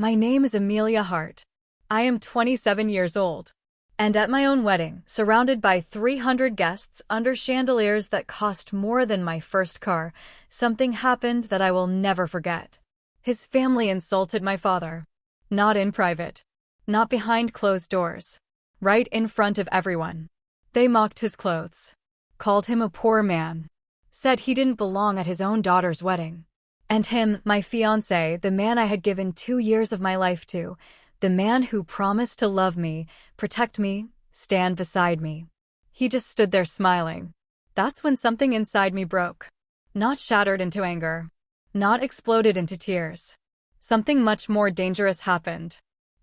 My name is Amelia Hart. I am 27 years old. And at my own wedding, surrounded by 300 guests under chandeliers that cost more than my first car, something happened that I will never forget. His family insulted my father. Not in private. Not behind closed doors. Right in front of everyone. They mocked his clothes. Called him a poor man. Said he didn't belong at his own daughter's wedding. And him, my fiancé, the man I had given 2 years of my life to, the man who promised to love me, protect me, stand beside me. He just stood there smiling. That's when something inside me broke. Not shattered into anger. Not exploded into tears. Something much more dangerous happened.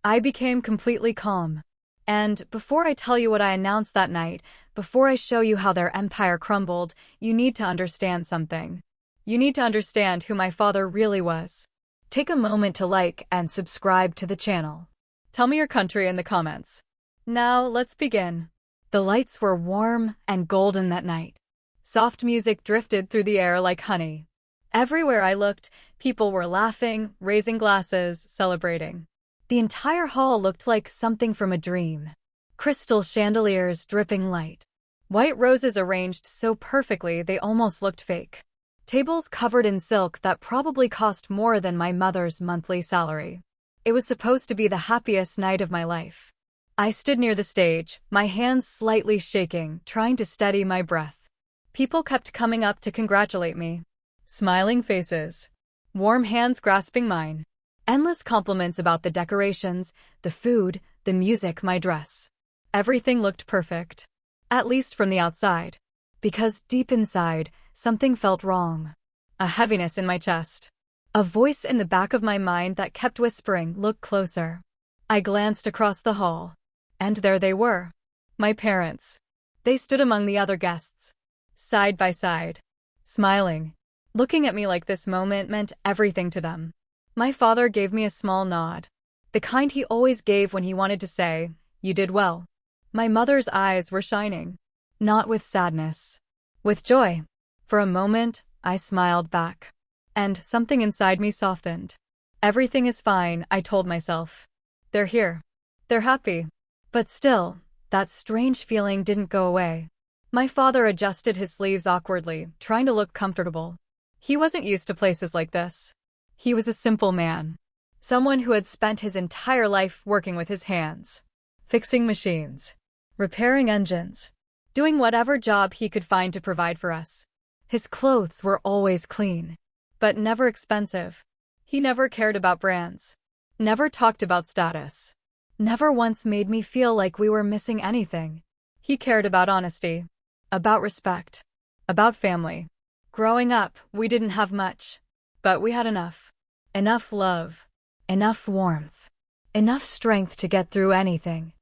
I became completely calm. And before I tell you what I announced that night, before I show you how their empire crumbled, you need to understand something. You need to understand who my father really was. Take a moment to like and subscribe to the channel. Tell me your country in the comments. Now, let's begin. The lights were warm and golden that night. Soft music drifted through the air like honey. Everywhere I looked, people were laughing, raising glasses, celebrating. The entire hall looked like something from a dream. Crystal chandeliers dripping light. White roses arranged so perfectly they almost looked fake. Tables covered in silk that probably cost more than my mother's monthly salary. It was supposed to be the happiest night of my life. I stood near the stage, my hands slightly shaking, trying to steady my breath. People kept coming up to congratulate me. Smiling faces. Warm hands grasping mine. Endless compliments about the decorations, the food, the music, my dress. Everything looked perfect. At least from the outside. Because deep inside, something felt wrong. A heaviness in my chest. A voice in the back of my mind that kept whispering, "Look closer." I glanced across the hall. And there they were. My parents. They stood among the other guests. Side by side. Smiling. Looking at me like this moment meant everything to them. My father gave me a small nod. The kind he always gave when he wanted to say, "You did well." My mother's eyes were shining. Not with sadness. With joy. For a moment, I smiled back. And something inside me softened. Everything is fine, I told myself. They're here. They're happy. But still, that strange feeling didn't go away. My father adjusted his sleeves awkwardly, trying to look comfortable. He wasn't used to places like this. He was a simple man. Someone who had spent his entire life working with his hands. Fixing machines. Repairing engines. Doing whatever job he could find to provide for us. His clothes were always clean. But never expensive. He never cared about brands. Never talked about status. Never once made me feel like we were missing anything. He cared about honesty. About respect. About family. Growing up, we didn't have much. But we had enough. Enough love. Enough warmth. Enough strength to get through anything.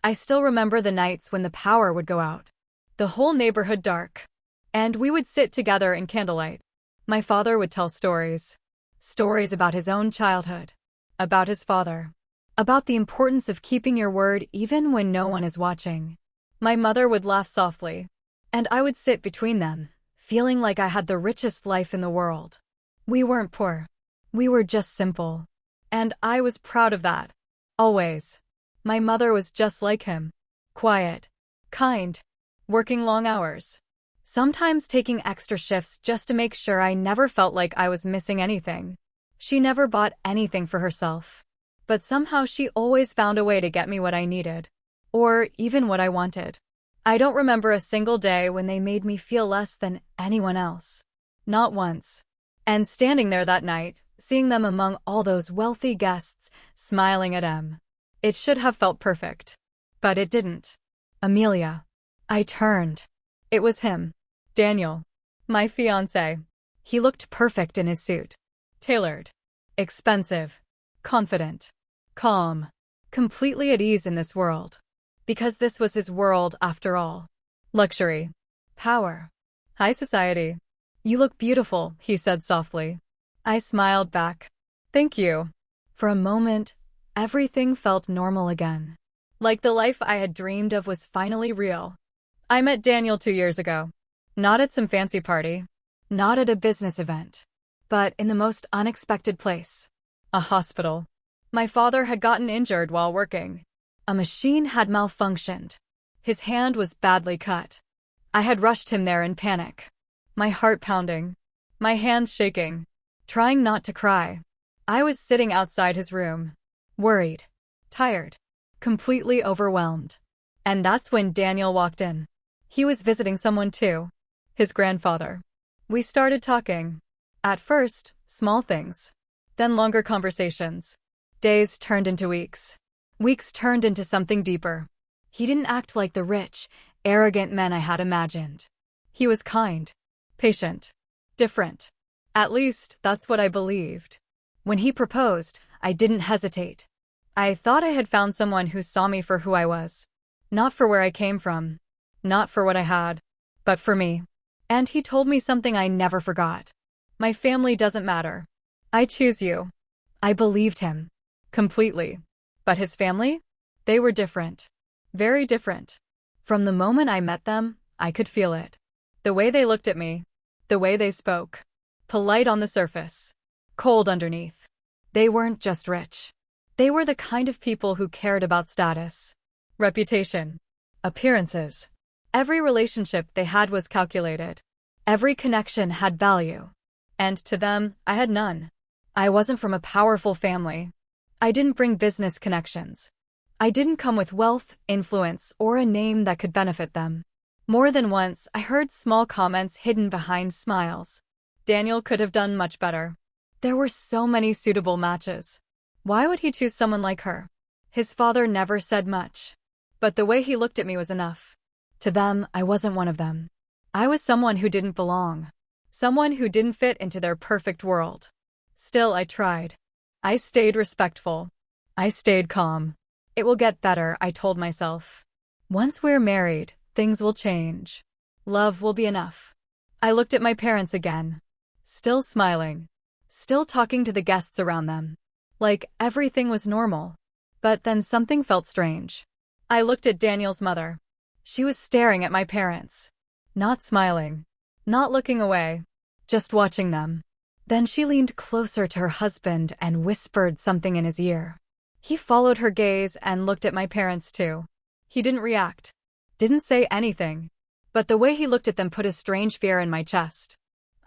I still remember the nights when the power would go out. The whole neighborhood dark. And we would sit together in candlelight. My father would tell stories. Stories about his own childhood. About his father. About the importance of keeping your word even when no one is watching. My mother would laugh softly. And I would sit between them, feeling like I had the richest life in the world. We weren't poor. We were just simple. And I was proud of that. Always. My mother was just like him. Quiet. Kind. Working long hours. Sometimes taking extra shifts just to make sure I never felt like I was missing anything. She never bought anything for herself. But somehow she always found a way to get me what I needed. Or even what I wanted. I don't remember a single day when they made me feel less than anyone else. Not once. And standing there that night, seeing them among all those wealthy guests, smiling at them. It should have felt perfect. But it didn't. Amelia. I turned. It was him. Daniel. My fiancé. He looked perfect in his suit. Tailored. Expensive. Confident. Calm. Completely at ease in this world. Because this was his world after all. Luxury. Power. High society. "You look beautiful," he said softly. I smiled back. "Thank you." For a moment, everything felt normal again. Like the life I had dreamed of was finally real. I met Daniel 2 years ago. Not at some fancy party. Not at a business event. But in the most unexpected place. A hospital. My father had gotten injured while working. A machine had malfunctioned. His hand was badly cut. I had rushed him there in panic. My heart pounding. My hands shaking. Trying not to cry. I was sitting outside his room. Worried. Tired. Completely overwhelmed. And that's when Daniel walked in. He was visiting someone too. His grandfather. We started talking. At first, small things. Then longer conversations. Days turned into weeks. Weeks turned into something deeper. He didn't act like the rich, arrogant men I had imagined. He was kind. Patient. Different. At least, that's what I believed. When he proposed, I didn't hesitate. I thought I had found someone who saw me for who I was. Not for where I came from. Not for what I had. But for me. And he told me something I never forgot. My family doesn't matter. I choose you. I believed him. Completely. But his family? They were different. Very different. From the moment I met them, I could feel it. The way they looked at me. The way they spoke. Polite on the surface. Cold underneath. They weren't just rich. They were the kind of people who cared about status. Reputation. Appearances. Every relationship they had was calculated. Every connection had value. And to them, I had none. I wasn't from a powerful family. I didn't bring business connections. I didn't come with wealth, influence, or a name that could benefit them. More than once, I heard small comments hidden behind smiles. Daniel could have done much better. There were so many suitable matches. Why would he choose someone like her? His father never said much. But the way he looked at me was enough. To them, I wasn't one of them. I was someone who didn't belong. Someone who didn't fit into their perfect world. Still, I tried. I stayed respectful. I stayed calm. It will get better, I told myself. Once we're married, things will change. Love will be enough. I looked at my parents again. Still smiling. Still talking to the guests around them. Like everything was normal. But then something felt strange. I looked at Daniel's mother. She was staring at my parents. Not smiling. Not looking away. Just watching them. Then she leaned closer to her husband and whispered something in his ear. He followed her gaze and looked at my parents too. He didn't react. Didn't say anything. But the way he looked at them put a strange fear in my chest.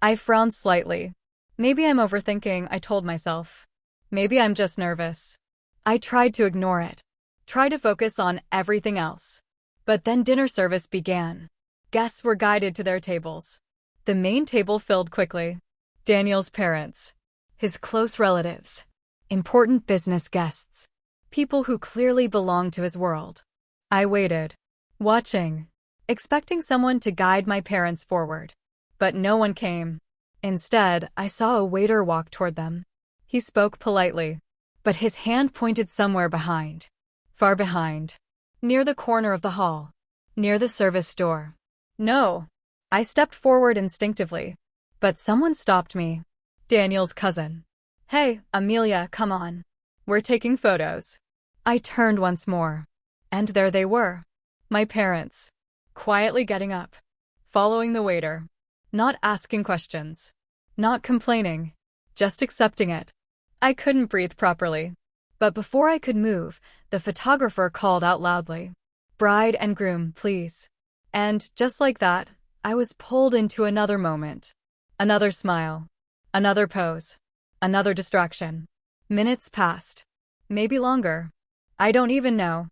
I frowned slightly. Maybe I'm overthinking, I told myself. Maybe I'm just nervous. I tried to ignore it. Tried to focus on everything else. But then dinner service began. Guests were guided to their tables. The main table filled quickly. Daniel's parents. His close relatives. Important business guests. People who clearly belonged to his world. I waited. Watching. Expecting someone to guide my parents forward. But no one came. Instead, I saw a waiter walk toward them. He spoke politely. But his hand pointed somewhere behind. Far behind. Near the corner of the hall. Near the service door. No. I stepped forward instinctively. But someone stopped me. Daniel's cousin. Hey, Amelia, come on. We're taking photos. I turned once more. And there they were. My parents. Quietly getting up. Following the waiter. Not asking questions. Not complaining. Just accepting it. I couldn't breathe properly. But before I could move, the photographer called out loudly. Bride and groom, please. And just like that, I was pulled into another moment. Another smile. Another pose. Another distraction. Minutes passed. Maybe longer. I don't even know.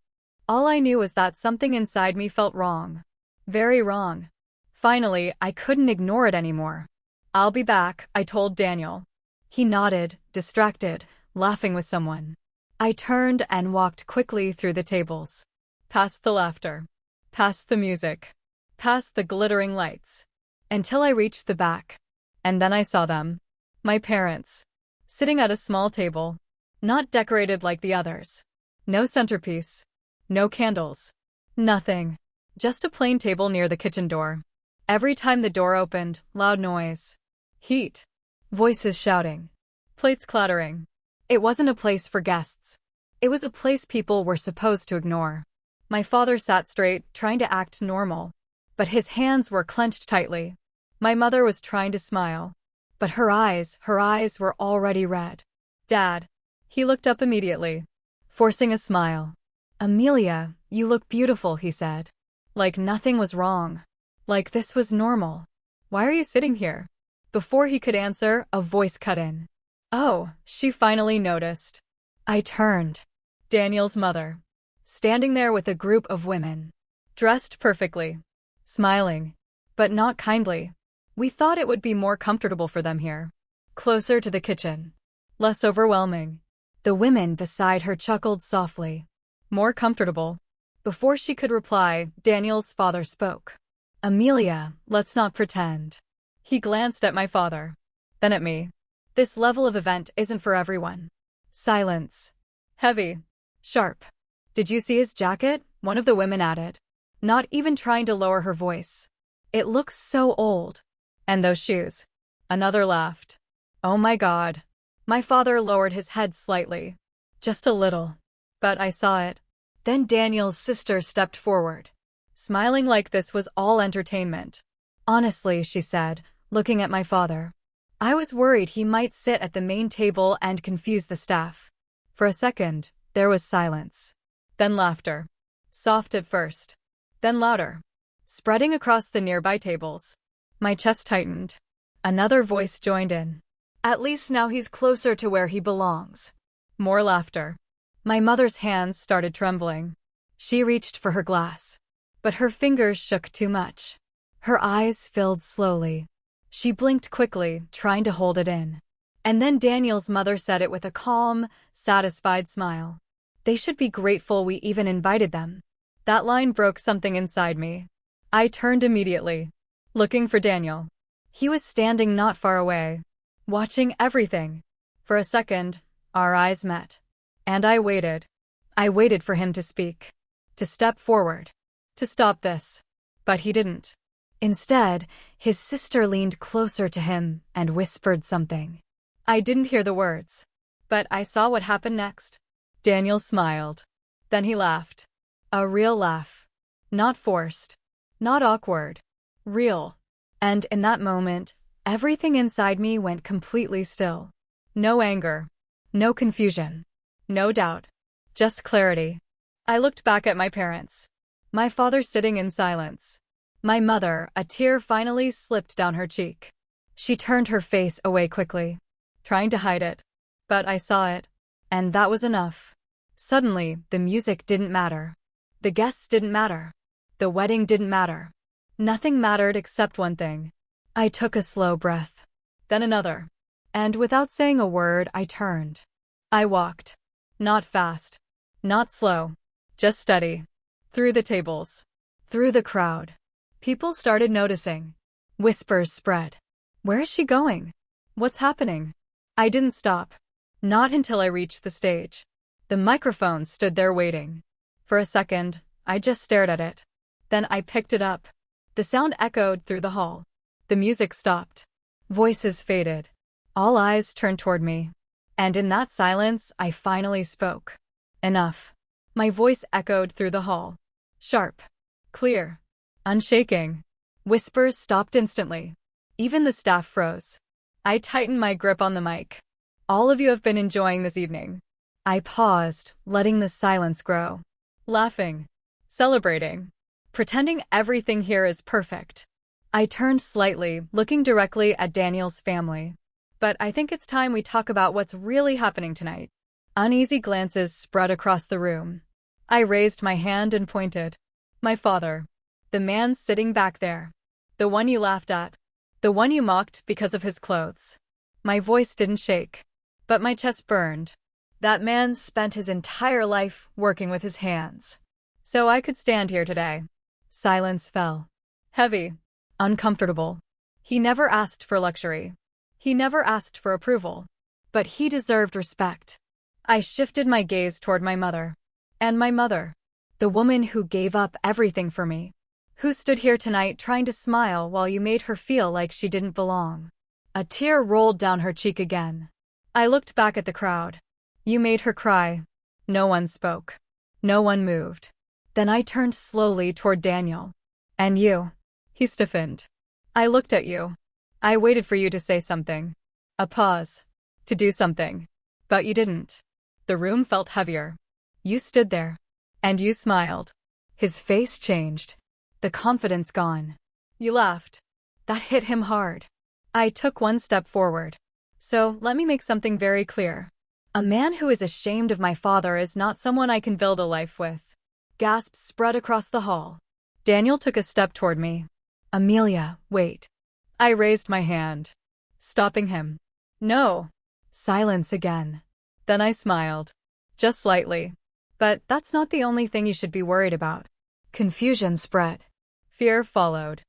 All I knew was that something inside me felt wrong. Very wrong. Finally, I couldn't ignore it anymore. I'll be back, I told Daniel. He nodded, distracted, laughing with someone. I turned and walked quickly through the tables. Past the laughter. Past the music. Past the glittering lights. Until I reached the back. And then I saw them. My parents. Sitting at a small table. Not decorated like the others. No centerpiece. No candles. Nothing. Just a plain table near the kitchen door. Every time the door opened, loud noise. Heat. Voices shouting. Plates clattering. It wasn't a place for guests. It was a place people were supposed to ignore. My father sat straight, trying to act normal. But his hands were clenched tightly. My mother was trying to smile. But her eyes were already red. Dad. He looked up immediately, forcing a smile. "Amelia, you look beautiful," he said. Like nothing was wrong. Like this was normal. "Why are you sitting here?" Before he could answer, a voice cut in. Oh, she finally noticed. I turned. Daniel's mother, standing there with a group of women, dressed perfectly, smiling, but not kindly. We thought it would be more comfortable for them here, closer to the kitchen, less overwhelming. The women beside her chuckled softly. More comfortable. Before she could reply, Daniel's father spoke. "Amelia, let's not pretend." He glanced at my father, then at me. "This level of event isn't for everyone." Silence. Heavy. Sharp. "Did you see his jacket?" One of the women added, not even trying to lower her voice. "It looks so old." "And those shoes." Another laughed. "Oh my God." My father lowered his head slightly. Just a little. But I saw it. Then Daniel's sister stepped forward, smiling like this was all entertainment. "Honestly," she said, looking at my father, "I was worried he might sit at the main table and confuse the staff." For a second, there was silence. Then laughter. Soft at first. Then louder, spreading across the nearby tables. My chest tightened. Another voice joined in. "At least now he's closer to where he belongs." More laughter. My mother's hands started trembling. She reached for her glass, but her fingers shook too much. Her eyes filled slowly. She blinked quickly, trying to hold it in. And then Daniel's mother said it with a calm, satisfied smile. "They should be grateful we even invited them." That line broke something inside me. I turned immediately, looking for Daniel. He was standing not far away, watching everything. For a second, our eyes met. And I waited. I waited for him to speak, to step forward, to stop this. But he didn't. Instead, his sister leaned closer to him and whispered something. I didn't hear the words, but I saw what happened next. Daniel smiled. Then he laughed. A real laugh. Not forced. Not awkward. Real. And in that moment, everything inside me went completely still. No anger. No confusion. No doubt. Just clarity. I looked back at my parents. My father sitting in silence. My mother, a tear finally slipped down her cheek. She turned her face away quickly, trying to hide it. But I saw it. And that was enough. Suddenly, the music didn't matter. The guests didn't matter. The wedding didn't matter. Nothing mattered except one thing. I took a slow breath. Then another. And without saying a word, I turned. I walked. Not fast. Not slow. Just steady. Through the tables. Through the crowd. People started noticing. Whispers spread. Where is she going? What's happening? I didn't stop. Not until I reached the stage. The microphone stood there waiting. For a second, I just stared at it. Then I picked it up. The sound echoed through the hall. The music stopped. Voices faded. All eyes turned toward me. And in that silence, I finally spoke. Enough. My voice echoed through the hall. Sharp. Clear. Unshaking. Whispers stopped instantly. Even the staff froze. I tightened my grip on the mic. All of you have been enjoying this evening. I paused, letting the silence grow. Laughing. Celebrating. Pretending everything here is perfect. I turned slightly, looking directly at Daniel's family. But I think it's time we talk about what's really happening tonight. Uneasy glances spread across the room. I raised my hand and pointed. My father. The man sitting back there. The one you laughed at. The one you mocked because of his clothes. My voice didn't shake, but my chest burned. That man spent his entire life working with his hands. So I could stand here today. Silence fell. Heavy. Uncomfortable. He never asked for luxury. He never asked for approval. But he deserved respect. I shifted my gaze toward my mother. And my mother. The woman who gave up everything for me. Who stood here tonight trying to smile while you made her feel like she didn't belong. A tear rolled down her cheek again. I looked back at the crowd. You made her cry. No one spoke. No one moved. Then I turned slowly toward Daniel. And you. He stiffened. I looked at you. I waited for you to say something. A pause. To do something. But you didn't. The room felt heavier. You stood there. And you smiled. His face changed. The confidence gone. You laughed. That hit him hard. I took one step forward. So, let me make something very clear. A man who is ashamed of my father is not someone I can build a life with. Gasps spread across the hall. Daniel took a step toward me. Amelia, wait. I raised my hand, stopping him. No. Silence again. Then I smiled. Just slightly. But that's not the only thing you should be worried about. Confusion spread. Fear followed.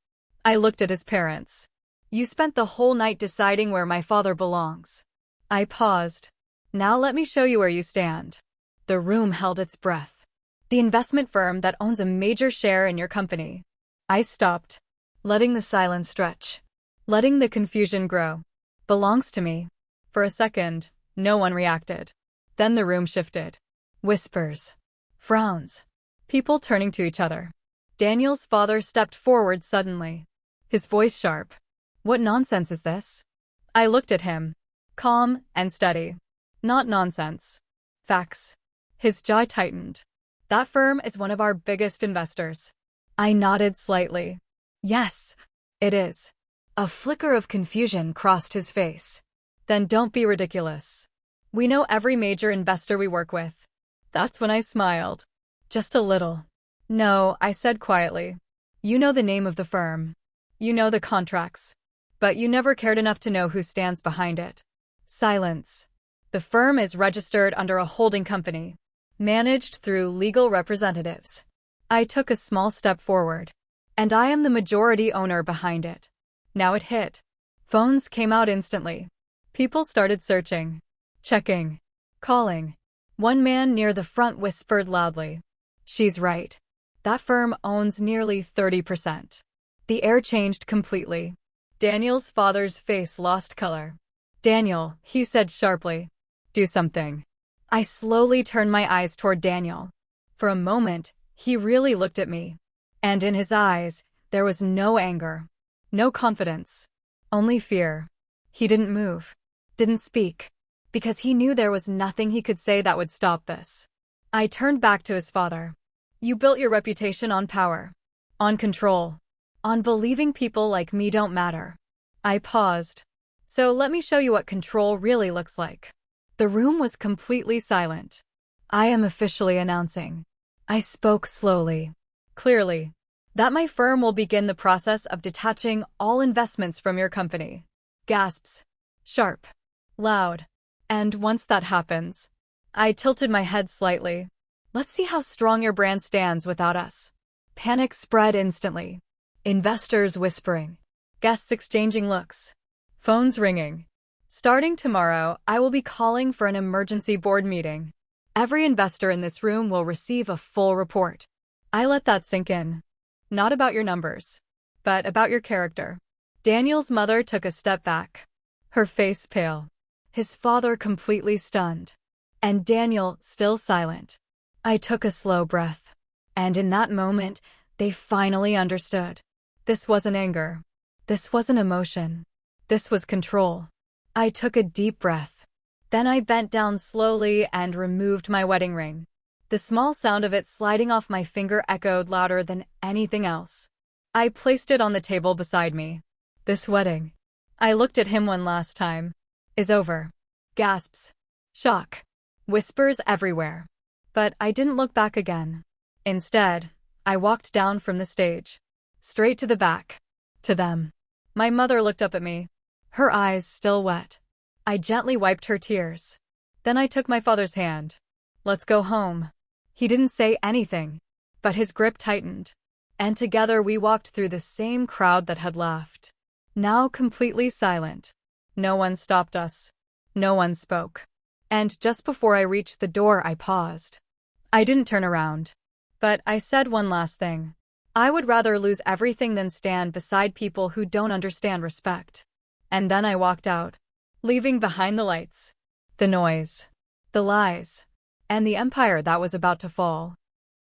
I looked at his parents. You spent the whole night deciding where my father belongs. I paused. Now let me show you where you stand. The room held its breath. The investment firm that owns a major share in your company. I stopped, letting the silence stretch, letting the confusion grow. Belongs to me. For a second, no one reacted. Then the room shifted. Whispers. Frowns. People turning to each other. Daniel's father stepped forward suddenly. His voice sharp. What nonsense is this? I looked at him. Calm and steady. Not nonsense. Facts. His jaw tightened. That firm is one of our biggest investors. I nodded slightly. Yes, it is. A flicker of confusion crossed his face. Then don't be ridiculous. We know every major investor we work with. That's when I smiled. Just a little. No, I said quietly. You know the name of the firm. You know the contracts. But you never cared enough to know who stands behind it. Silence. The firm is registered under a holding company, managed through legal representatives. I took a small step forward. And I am the majority owner behind it. Now it hit. Phones came out instantly. People started searching, checking, calling. One man near the front whispered loudly. She's right. That firm owns nearly 30%. The air changed completely. Daniel's father's face lost color. Daniel, he said sharply. Do something. I slowly turned my eyes toward Daniel. For a moment, he really looked at me. And in his eyes, there was no anger, no confidence, only fear. He didn't move, didn't speak, because he knew there was nothing he could say that would stop this. I turned back to his father. You built your reputation on power, on control, on believing people like me don't matter. I paused. So let me show you what control really looks like. The room was completely silent. I am officially announcing. I spoke slowly, clearly, that my firm will begin the process of detaching all investments from your company. Gasps. Sharp. Loud. And once that happens, I tilted my head slightly. Let's see how strong your brand stands without us. Panic spread instantly. Investors whispering. Guests exchanging looks. Phones ringing. Starting tomorrow, I will be calling for an emergency board meeting. Every investor in this room will receive a full report. I let that sink in. Not about your numbers, but about your character. Daniel's mother took a step back, her face pale, his father completely stunned, and Daniel still silent. I took a slow breath, and in that moment, they finally understood. This wasn't anger. This wasn't emotion. This was control. I took a deep breath. Then I bent down slowly and removed my wedding ring. The small sound of it sliding off my finger echoed louder than anything else. I placed it on the table beside me. This wedding, I looked at him one last time, is over. Gasps. Shock. Whispers everywhere. But I didn't look back again. Instead, I walked down from the stage, straight to the back, to them. My mother looked up at me, her eyes still wet. I gently wiped her tears. Then I took my father's hand. Let's go home. He didn't say anything, but his grip tightened. And together we walked through the same crowd that had left. Now completely silent. No one stopped us. No one spoke. And just before I reached the door, I paused. I didn't turn around. But I said one last thing. I would rather lose everything than stand beside people who don't understand respect. And then I walked out, leaving behind the lights, the noise, the lies, and the empire that was about to fall.